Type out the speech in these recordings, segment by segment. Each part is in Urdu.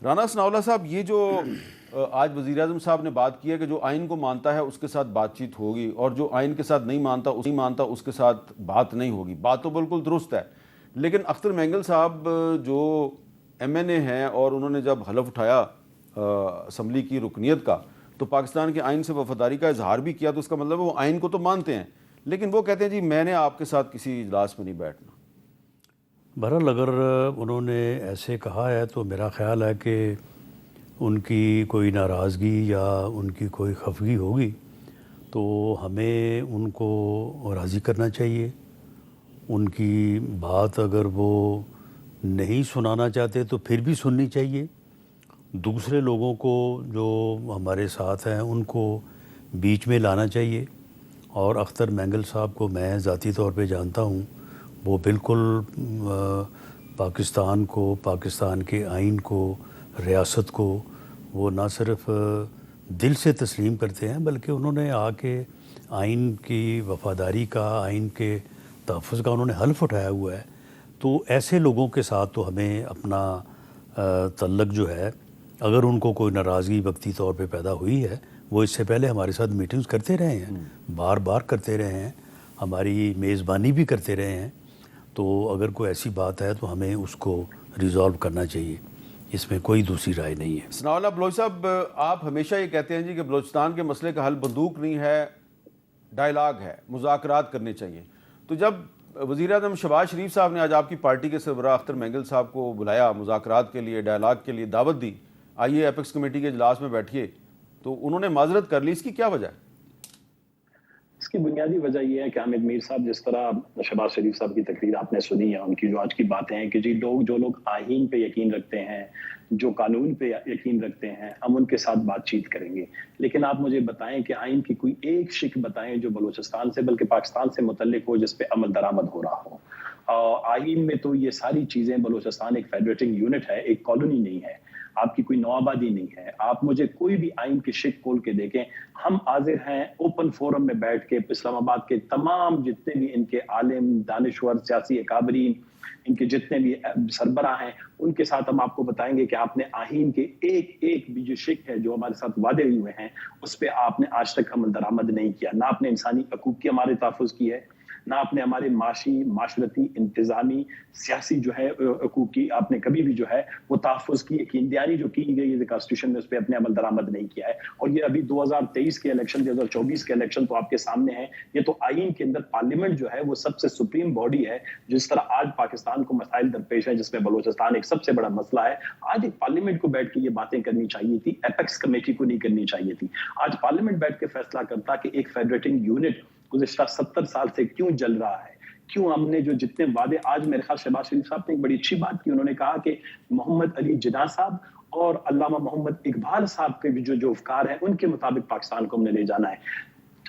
رانا ثناءاللہ صاحب، یہ جو آج وزیر اعظم صاحب نے بات کی ہے کہ جو آئین کو مانتا ہے اس کے ساتھ بات چیت ہوگی اور جو آئین کے ساتھ نہیں مانتا اس کے ساتھ بات نہیں ہوگی، بات تو بالکل درست ہے، لیکن اختر مینگل صاحب جو ایم این اے ہیں اور انہوں نے جب حلف اٹھایا اسمبلی کی رکنیت کا تو پاکستان کے آئین سے وفاداری کا اظہار بھی کیا، تو اس کا مطلب ہے وہ آئین کو تو مانتے ہیں، لیکن وہ کہتے ہیں جی میں نے آپ کے ساتھ کسی اجلاس میں نہیں بیٹھنا۔ بہرحال اگر انہوں نے ایسے کہا ہے تو میرا خیال ہے کہ ان کی کوئی ناراضگی یا ان کی کوئی خفگی ہوگی تو ہمیں ان کو راضی کرنا چاہیے۔ ان کی بات اگر وہ نہیں سنانا چاہتے تو پھر بھی سننی چاہیے۔ دوسرے لوگوں کو جو ہمارے ساتھ ہیں ان کو بیچ میں لانا چاہیے، اور اختر مینگل صاحب کو میں ذاتی طور پہ جانتا ہوں، وہ بالکل پاکستان کو، پاکستان کے آئین کو، ریاست کو وہ نہ صرف دل سے تسلیم کرتے ہیں بلکہ انہوں نے آ کے آئین کی وفاداری کا، آئین کے تحفظ کا انہوں نے حلف اٹھایا ہوا ہے۔ تو ایسے لوگوں کے ساتھ تو ہمیں اپنا تعلق جو ہے، اگر ان کو کوئی ناراضگی وقتی طور پہ پیدا ہوئی ہے، وہ اس سے پہلے ہمارے ساتھ میٹنگز کرتے رہے ہیں، بار بار کرتے رہے ہیں، ہماری میزبانی بھی کرتے رہے ہیں، تو اگر کوئی ایسی بات ہے تو ہمیں اس کو ریزالو کرنا چاہیے، اس میں کوئی دوسری رائے نہیں ہے۔ ثناء اللہ بلوچ صاحب، آپ ہمیشہ یہ کہتے ہیں جی کہ بلوچستان کے مسئلے کا حل بندوق نہیں ہے، ڈائلاگ ہے، مذاکرات کرنے چاہیے، تو جب وزیر اعظم شہباز شریف صاحب نے آج آپ کی پارٹی کے سربراہ اختر مینگل صاحب کو بلایا، مذاکرات کے لیے، ڈائلاگ کے لیے دعوت دی، آئیے ایپیکس کمیٹی کے اجلاس میں بیٹھیے، تو انہوں نے معذرت کر لی، اس کی کیا وجہ ہے؟ اس کی بنیادی وجہ یہ ہے کہ حامد میر صاحب، جس طرح شہباز شریف صاحب کی تقریر آپ نے سنی ہے، ان کی جو آج کی باتیں ہیں کہ جی جو لوگ آئین پہ یقین رکھتے ہیں، جو قانون پہ یقین رکھتے ہیں، ہم ان کے ساتھ بات چیت کریں گے، لیکن آپ مجھے بتائیں کہ آئین کی کوئی ایک شق بتائیں جو بلوچستان سے بلکہ پاکستان سے متعلق ہو جس پہ عمل درآمد ہو رہا ہو۔ آئین میں تو یہ ساری چیزیں، بلوچستان ایک فیڈریٹنگ یونٹ ہے، ایک کالونی نہیں ہے، آپ کی کوئی نوآبادی نہیں ہے۔ آپ مجھے کوئی بھی آئین کی شق کھول کے دیکھیں، ہم حاضر ہیں اوپن فورم میں بیٹھ کے اسلام آباد کے تمام جتنے بھی ان کے عالم، دانشور، سیاسی اکابرین، ان کے جتنے بھی سربراہ ہیں، ان کے ساتھ ہم آپ کو بتائیں گے کہ آپ نے آئین کے ایک بھی جو شق ہے جو ہمارے ساتھ وعدے ہوئے ہیں اس پہ آپ نے آج تک عمل درآمد نہیں کیا، نہ آپ نے انسانی حقوق کی ہمارے تحفظ کی ہے، نہ آپ نے ہمارے معاشی، معاشرتی، انتظامی، سیاسی جو ہے حقوق کی آپ نے کبھی بھی جو ہے وہ تحفظ کی، قیمدیانی جو کی گئی ہے کانسٹیٹیوشن میں اس پہ اپنے عمل درآمد نہیں کیا ہے۔ اور یہ ابھی 2023 کے الیکشن، 2024 کے الیکشن تو آپ کے سامنے ہیں، یہ تو آئین کے اندر پارلیمنٹ جو ہے وہ سب سے سپریم باڈی ہے، جس طرح آج پاکستان کو مسائل درپیش ہیں جس میں بلوچستان ایک سب سے بڑا مسئلہ ہے، آج ایک پارلیمنٹ کو بیٹھ کے یہ باتیں کرنی چاہیے تھی، ایپیکس کمیٹی کو نہیں کرنی چاہیے تھی۔ آج پارلیمنٹ بیٹھ کے فیصلہ کرتا کہ ایک فیڈریٹنگ یونٹ گزشتہ 70 سال سے کیوں جل رہا ہے، کیوں ہم نے جو جتنے وعدے، آج میرے خیال شہباز شریف صاحب نے ایک بڑی اچھی بات کی، انہوں نے کہا کہ محمد علی جناح صاحب اور علامہ محمد اقبال صاحب کے جو افکار ہیں ان کے مطابق پاکستان کو ہم نے لے جانا ہے۔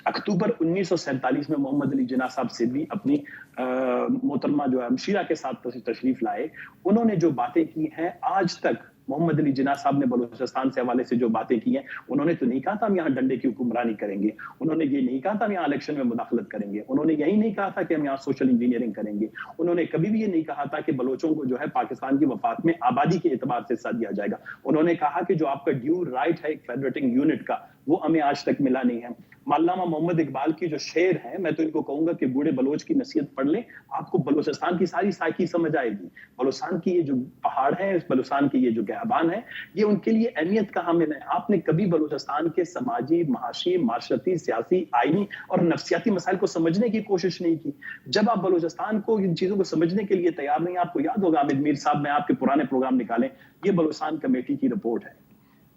اکتوبر 1947 میں محمد علی جناح صاحب سے بھی اپنی محترمہ جو ہے ہمشیرہ کے ساتھ تشریف لائے، انہوں نے جو باتیں کی ہیں آج تک محمد علی جناح صاحب نے بلوچستان سے حوالے سے جو باتیں کی ہیں، انہوں نے تو نہیں کہا تھا ہم یہاں ڈنڈے کی حکمرانی کریں گے، انہوں نے یہ نہیں کہا تھا ہم یہاں الیکشن میں مداخلت کریں گے، انہوں نے یہی نہیں کہا تھا کہ ہم یہاں سوشل انجینئرنگ کریں گے، انہوں نے کبھی بھی یہ نہیں کہا تھا کہ بلوچوں کو جو ہے پاکستان کی وفاق میں آبادی کے اعتبار سے حصہ دیا جائے گا، انہوں نے کہا کہ جو آپ کا ڈیو رائٹ ہے ایک فیڈریٹنگ یونٹ کا، وہ ہمیں آج تک ملا نہیں ہے۔ علامہ محمد اقبال کی جو شعر ہیں، میں تو ان کو کہوں گا کہ بوڑھے بلوچ کی نصیحت پڑھ لیں، آپ کو بلوچستان کی ساری سائیکی سمجھ آئے گی۔ بلوچستان کی یہ جو پہاڑ ہیں، بلوچستان کی یہ جو گہبان ہے، یہ ان کے لیے اہمیت کا حامل ہے۔ آپ نے کبھی بلوچستان کے سماجی، معاشی، معاشرتی، سیاسی، آئینی اور نفسیاتی مسائل کو سمجھنے کی کوشش نہیں کی۔ جب آپ بلوچستان کو ان چیزوں کو سمجھنے کے لیے تیار نہیں، آپ کو یاد ہوگا حامد میر صاحب، میں آپ کے پرانے پروگرام نکالیں، یہ بلوچستان کمیٹی کی رپورٹ ہے۔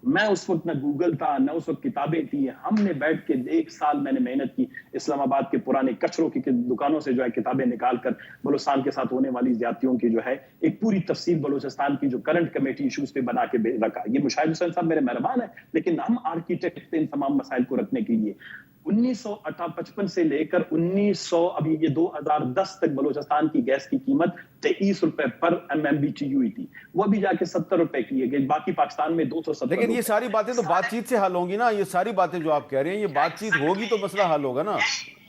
میں اس وقت نہ گوگل تھا، نہ اس وقت کتابیں تھی، ہم نے بیٹھ کے 1 سال میں نے محنت کی، اسلام آباد کے پرانے کچروں کی دکانوں سے جو ہے کتابیں نکال کر بلوچستان کے ساتھ ہونے والی زیادتیوں کی جو ہے ایک پوری تفصیل بلوچستان کی جو کرنٹ کمیٹی ایشوز پہ بنا کے رکھا۔ یہ مشاہد حسین صاحب میرے مہربان ہیں، لیکن ہم آرکیٹیکٹ تھے ان تمام مسائل کو رکھنے کے لیے۔ 1955 سے لے کر 1900 یہ 2010 تک بلوچستان کی گیس کی قیمت 23 روپے پر MMBTU ہوئی تھی، وہ ابھی جا کے 70 روپے کی ہے، باقی پاکستان میں 270۔ لیکن یہ ساری باتیں تو بات چیت سے حل ہوں گی نا، یہ ساری باتیں جو آپ کہہ رہے ہیں یہ بات چیت ہوگی تو مسئلہ حل ہوگا نا۔